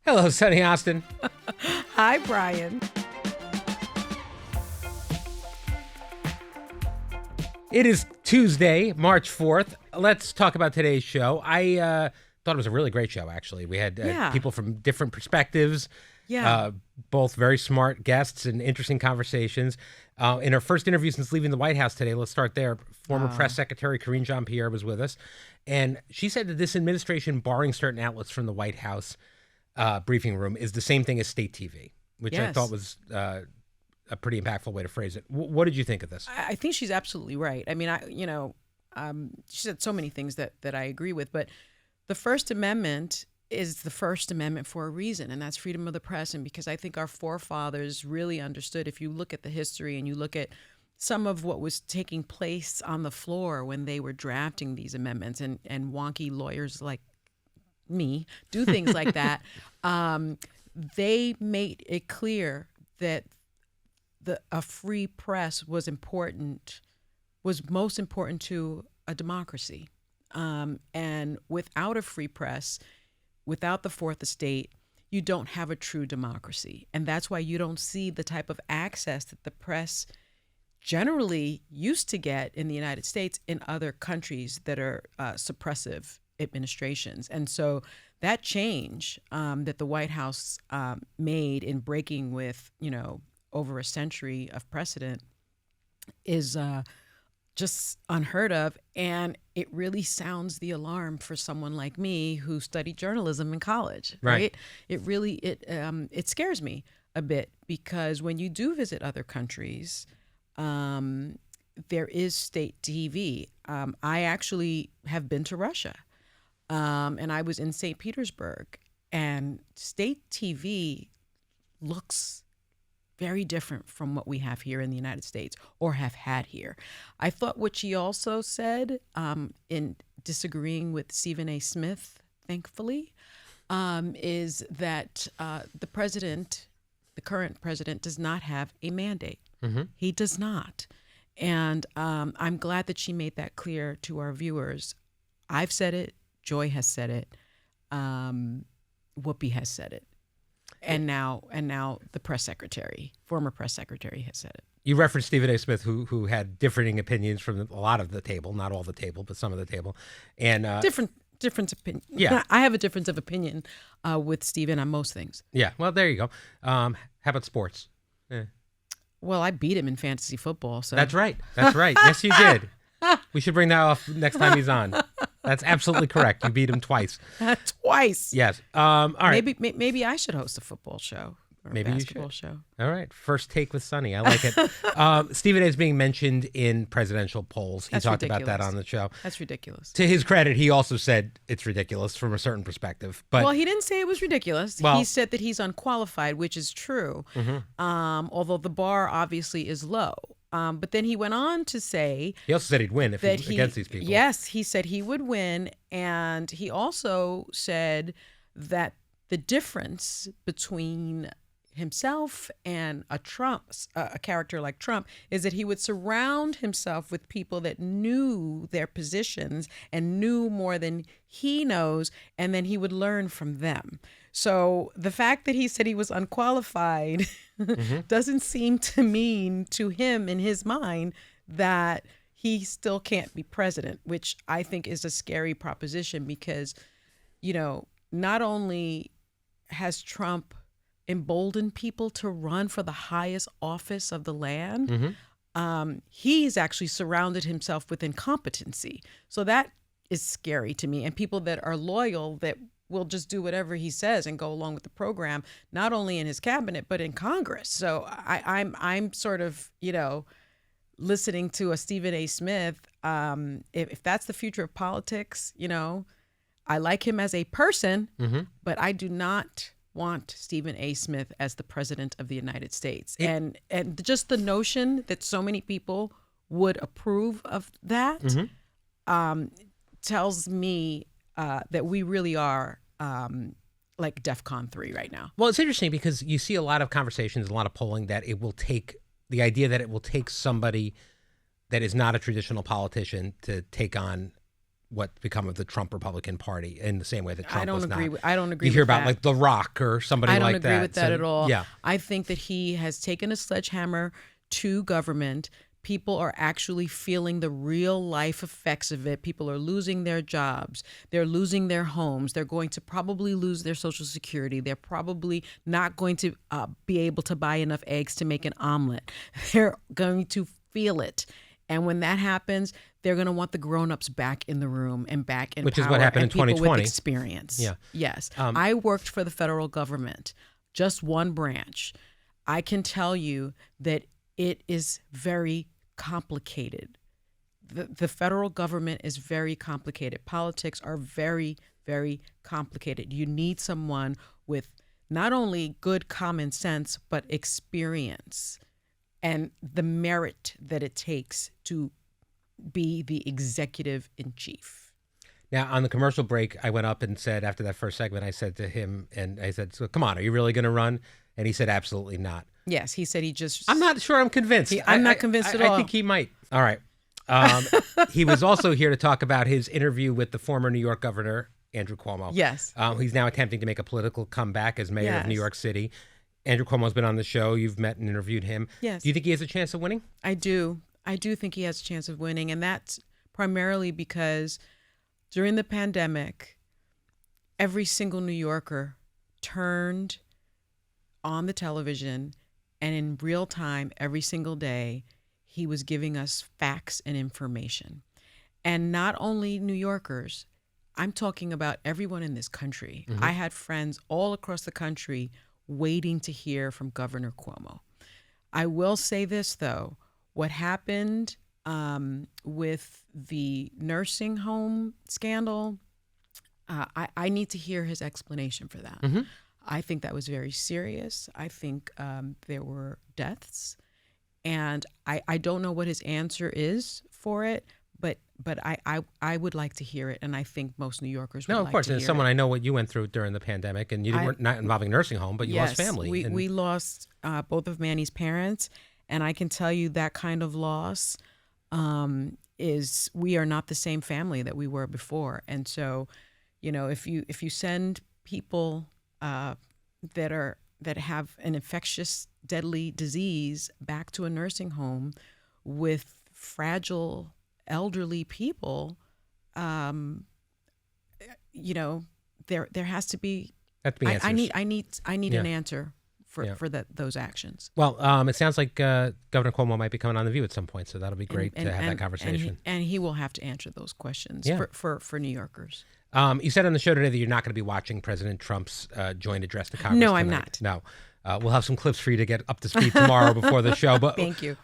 Hello, Sunny Hostin. Hi, Brian. It is Tuesday, March 4th. Let's talk about today's show. I thought it was a really great show, actually. We had people from different perspectives, both very smart guests and interesting conversations. In her first interview since leaving the White House today, let's start there. Former Press Secretary Karine Jean-Pierre was with us, and she said that this administration, barring certain outlets from the White House briefing room, is the same thing as state TV, which I thought was a pretty impactful way to phrase it. What did you think of this? I think she's absolutely right. I mean, she said so many things that I agree with, but the First Amendment is the First Amendment for a reason, and that's freedom of the press. And because I think our forefathers really understood, if you look at the history and you look at some of what was taking place on the floor when they were drafting these amendments, and wonky lawyers like me do things like that, they made it clear that a free press was most important to a democracy. And without a free press, without the Fourth Estate, you don't have a true democracy. And that's why you don't see the type of access that the press generally used to get in the United States in other countries that are suppressive administrations. And so that change that the White House made in breaking with, over a century of precedent is just unheard of. And it really sounds the alarm for someone like me who studied journalism in college, right? It really, it scares me a bit, because when you do visit other countries, there is state TV. I actually have been to Russia, and I was in St. Petersburg, and state TV looks very different from what we have here in the United States or have had here. I thought what she also said, in disagreeing with Stephen A. Smith, thankfully, is that the current president, does not have a mandate. Mm-hmm. He does not. And I'm glad that she made that clear to our viewers. I've said it. Joy has said it. Whoopi has said it. And now the former press secretary, has said it. You referenced Stephen A. Smith, who had differing opinions from a lot of the table, not all the table, but some of the table, and different opinion. Yeah, I have a difference of opinion with Stephen on most things. Yeah, well, there you go. How about sports? Well, I beat him in fantasy football. So That's right. Yes, you did. We should bring that up next time he's on. That's absolutely correct. You beat him twice. Twice. Yes. All right. Maybe I should host a football show or a basketball show. All right. First take with Sonny. I like it. Stephen A. is being mentioned in presidential polls. He talked about that on the show. That's ridiculous. To his credit, he also said it's ridiculous from a certain perspective. But he didn't say it was ridiculous. He said that he's unqualified, which is true. Mm-hmm. Although the bar obviously is low. But then he went on to say... He also said he'd win against these people. Yes, he said he would win. And he also said that the difference between himself and a character like Trump, is that he would surround himself with people that knew their positions and knew more than he knows, and then he would learn from them. So the fact that he said he was unqualified doesn't seem to mean to him, in his mind, that he still can't be president, which I think is a scary proposition, because, not only has Trump emboldened people to run for the highest office of the land, he's actually surrounded himself with incompetency. So that is scary to me. And people that are loyal, that will just do whatever he says and go along with the program, not only in his cabinet, but in Congress. So I'm sort of, listening to a Stephen A. Smith. If that's the future of politics, I like him as a person, but I do not want Stephen A. Smith as the president of the United States. And just the notion that so many people would approve of that tells me that we really are like DEFCON 3 right now. Well, it's interesting because you see a lot of conversations, a lot of polling that it will take somebody that is not a traditional politician to take on what become of the Trump Republican Party in the same way that Trump was not. I don't agree. You hear with about that. like The Rock or somebody like that. I don't agree with that at all. Yeah, I think that he has taken a sledgehammer to government. People are actually feeling the real life effects of it. People are losing their jobs. They're losing their homes. They're going to probably lose their Social Security. They're probably not going to be able to buy enough eggs to make an omelet. They're going to feel it. And when that happens, they're going to want the grown-ups back in the room and back in which power. Is what happened in people 2020. With experience. Yeah. Yes. I worked for the federal government, just one branch. I can tell you that it is very complicated. The federal government is very complicated. Politics are very, very complicated. You need someone with not only good common sense, but experience and the merit that it takes to be the executive in chief. Now, on the commercial break, I went up and said, after that first segment, I said to him, and I said, so come on, are you really going to run? And he said, absolutely not. Yes, he said he just... I'm not sure I'm convinced. I'm not convinced at all. I think he might. All right. He was also here to talk about his interview with the former New York Governor, Andrew Cuomo. Yes. He's now attempting to make a political comeback as mayor of New York City. Andrew Cuomo's been on the show. You've met and interviewed him. Yes. Do you think he has a chance of winning? I do. I do think he has a chance of winning. And that's primarily because during the pandemic, every single New Yorker turned on the television, and in real time, every single day, he was giving us facts and information. And not only New Yorkers, I'm talking about everyone in this country. Mm-hmm. I had friends all across the country waiting to hear from Governor Cuomo. I will say this, though. What happened with the nursing home scandal, I need to hear his explanation for that. Mm-hmm. I think that was very serious. I think there were deaths, and I don't know what his answer is for it, but I would like to hear it, and I think most New Yorkers would like to hear it. No, of course, and as someone I know what you went through during the pandemic, and you weren't not involving nursing home, but you lost family. We lost both of Manny's parents, and I can tell you that kind of loss is we are not the same family that we were before, and so, you know, if you send people that have an infectious, deadly disease back to a nursing home with fragile, elderly people, you know, there has to be. I need an answer for those actions. Well, it sounds like Governor Cuomo might be coming on The View at some point, so that'll be great to have that conversation. And he will have to answer those questions for New Yorkers. You said on the show today that you're not going to be watching President Trump's joint address to Congress. No, tonight. I'm not. No. We'll have some clips for you to get up to speed tomorrow before the show. But thank you.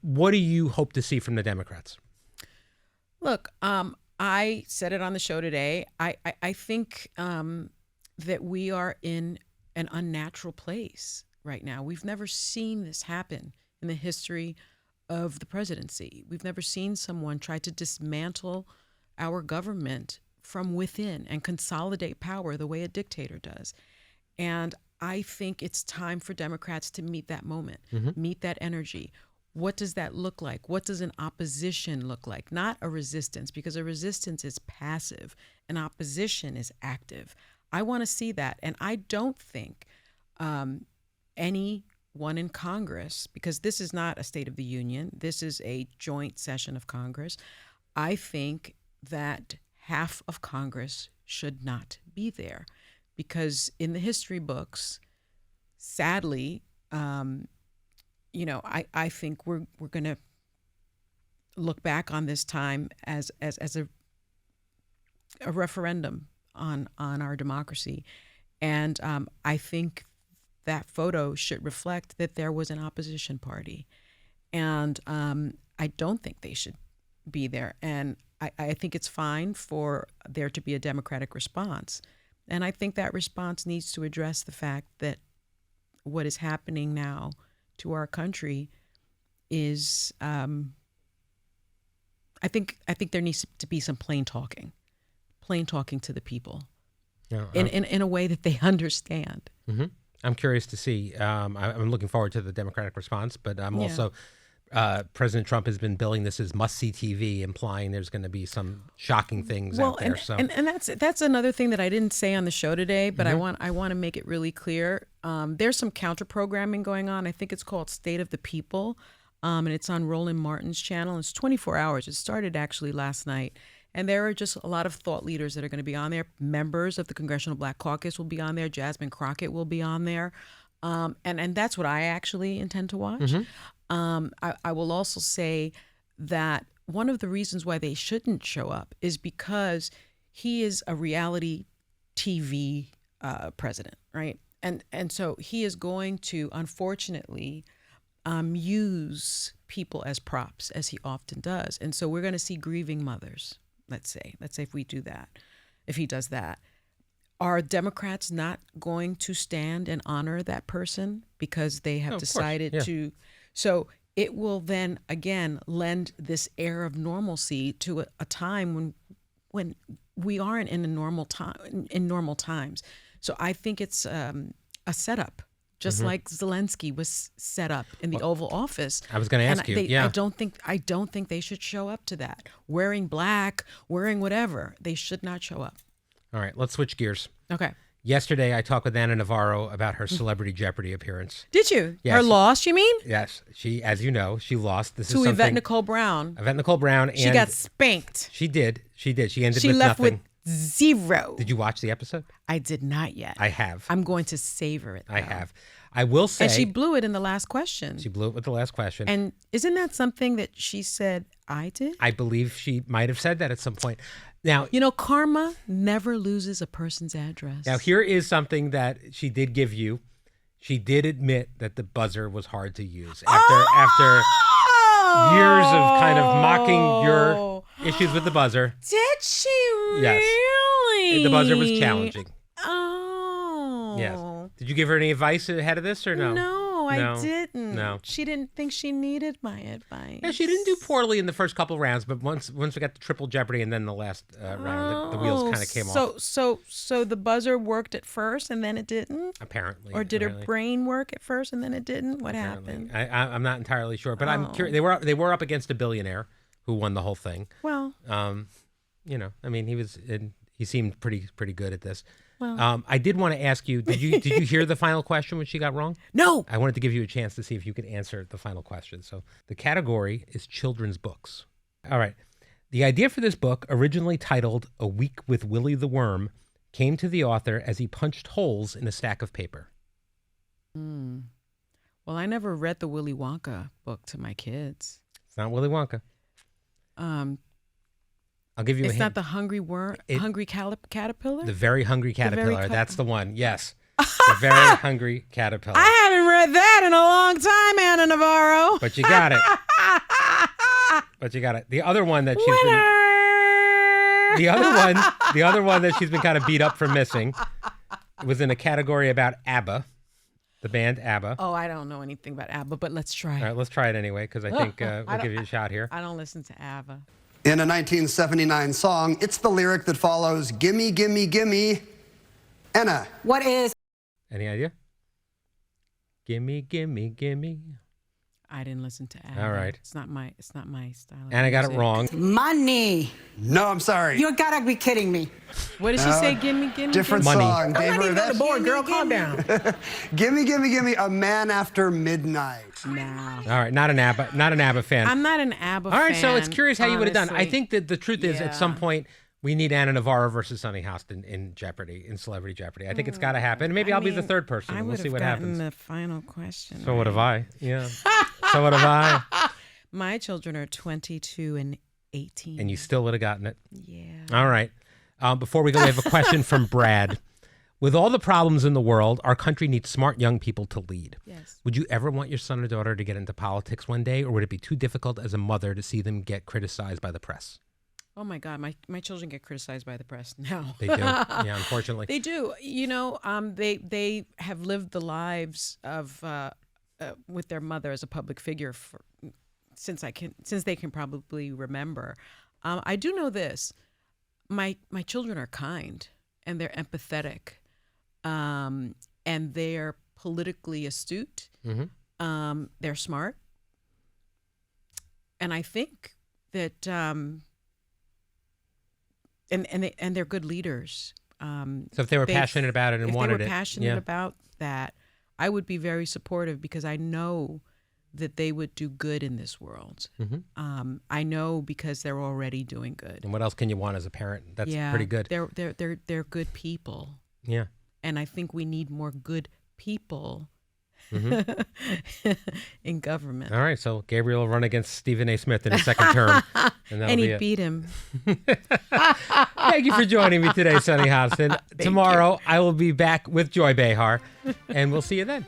What do you hope to see from the Democrats? Look, I said it on the show today. I think that we are in an unnatural place right now. We've never seen this happen in the history of the presidency. We've never seen someone try to dismantle our government from within and consolidate power the way a dictator does. And I think it's time for Democrats to meet that moment, meet that energy. What does that look like? What does an opposition look like? Not a resistance, because a resistance is passive. An opposition is active. I want to see that. And I don't think anyone in Congress, because this is not a State of the Union, this is a joint session of Congress, I think that half of Congress should not be there. Because in the history books, sadly, you know, I think we're going to look back on this time as a referendum on our democracy, and I think that photo should reflect that there was an opposition party, and I don't think they should be there, and I think it's fine for there to be a democratic response, and I think that response needs to address the fact that what is happening now to our country is, I think there needs to be some plain talking to the people, in a way that they understand. Mm-hmm. I'm curious to see. I'm looking forward to the Democratic response, but I'm also President Trump has been billing this as must-see TV, implying there's going to be some shocking things out there. And that's another thing that I didn't say on the show today, but I want to make it really clear. There's some counter-programming going on. I think it's called State of the People, and it's on Roland Martin's channel. It's 24 hours. It started actually last night. And there are just a lot of thought leaders that are going to be on there. Members of the Congressional Black Caucus will be on there. Jasmine Crockett will be on there. And that's what I actually intend to watch. I will also say that one of the reasons why they shouldn't show up is because he is a reality TV president, right? And so he is going to, unfortunately, use people as props, as he often does. And so we're going to see grieving mothers. Let's say if we do that, if he does that, are Democrats not going to stand and honor that person because they have decided to? So it will then again lend this air of normalcy to a time when we aren't in a normal time, in normal times. So I think it's a setup. Just like Zelensky was set up in the Oval Office. I was going to ask you. I don't think they should show up to that. Wearing black, wearing whatever, they should not show up. All right, let's switch gears. Okay. Yesterday, I talked with Anna Navarro about her Celebrity Jeopardy appearance. Did you? Yes. Her loss, you mean? Yes. She, as you know, she lost. This to is Yvette Nicole Brown. Yvette Nicole Brown. And she got spanked. She did. She ended with nothing. She left with 0. Did you watch the episode? I did not yet. I have. I'm going to savor it, though. I have. I will say. And she blew it in the last question. She blew it with the last question. And isn't that something that she said I did? I believe she might have said that at some point. Now, karma never loses a person's address. Now, here is something that she did give you. She did admit that the buzzer was hard to use after years of kind of mocking your issues with the buzzer. Did she really? Yes. The buzzer was challenging. Oh. Yes. Did you give her any advice ahead of this or no? No, I didn't. No. She didn't think she needed my advice. Yeah, she didn't do poorly in the first couple rounds, but once we got to Triple Jeopardy and then the last round, the wheels kind of came off. So the buzzer worked at first and then it didn't? Apparently. Or did her brain work at first and then it didn't? What happened? I'm not entirely sure, but I'm curious. They were up against a billionaire who won the whole thing. Well, he seemed pretty good at this. Well, I did want to ask you, did you hear the final question when she got wrong? No. I wanted to give you a chance to see if you could answer the final question. So the category is children's books. All right. The idea for this book, originally titled A Week with Willie the Worm, came to the author as he punched holes in a stack of paper. Well, I never read the Willy Wonka book to my kids. It's not Willy Wonka. I'll give you a hint. It's not the hungry caterpillar? The very hungry caterpillar. That's the one. Yes. The very hungry caterpillar. I haven't read that in a long time, Anna Navarro. But you got it. The other one that she's the other one that she's been kind of beat up for missing was in a category about ABBA, the band ABBA. Oh, I don't know anything about ABBA, but let's try. All right, let's try it anyway because I think we'll give you a shot here. I don't listen to ABBA. In a 1979 song, it's the lyric that follows, "Gimme, gimme, gimme." Anna. What is? Any idea? Gimme, gimme, gimme. I didn't listen to ABBA. All right. It's not my style. And I got it wrong. Money. No, I'm sorry. You gotta be kidding me. What did she say? Gimme, gimme, different gimme? song. I'm not even on the board, girl. Calm down. Gimme, gimme, gimme. A Man After Midnight. No. All right, not an ABBA fan. I'm not an ABBA fan. All right, so it's curious how you would have done. I honestly. think that the truth is at some point we need Anna Navarro versus Sunny Hostin in Jeopardy, in Celebrity Jeopardy. I think it's got to happen. Maybe I'll be the third person. And we'll see what happens. I would have gotten the final question. So what have I? Yeah. So what have I? My children are 22 and 18. And you still would have gotten it. Yeah. All right. Before we go, we have a question from Brad. With all the problems in the world, our country needs smart young people to lead. Yes. Would you ever want your son or daughter to get into politics one day, or would it be too difficult as a mother to see them get criticized by the press? Oh my God, my children get criticized by the press now. They do, yeah, unfortunately. They do. They have lived the lives of with their mother as a public figure since they can probably remember. I do know this: my children are kind and they're empathetic, and they're politically astute. Mm-hmm. They're smart. I think that and they're good leaders. So if they were passionate about it and wanted it. If they were passionate about that, I would be very supportive because I know that they would do good in this world. Mm-hmm. I know because they're already doing good. And what else can you want as a parent? That's pretty good. They're good people. Yeah. And I think we need more good people in government. All right, so Gabriel will run against Stephen A. Smith in his second term. And he beat him. Thank you for joining me today, Sunny Hostin. Tomorrow, I will be back with Joy Behar, and we'll see you then.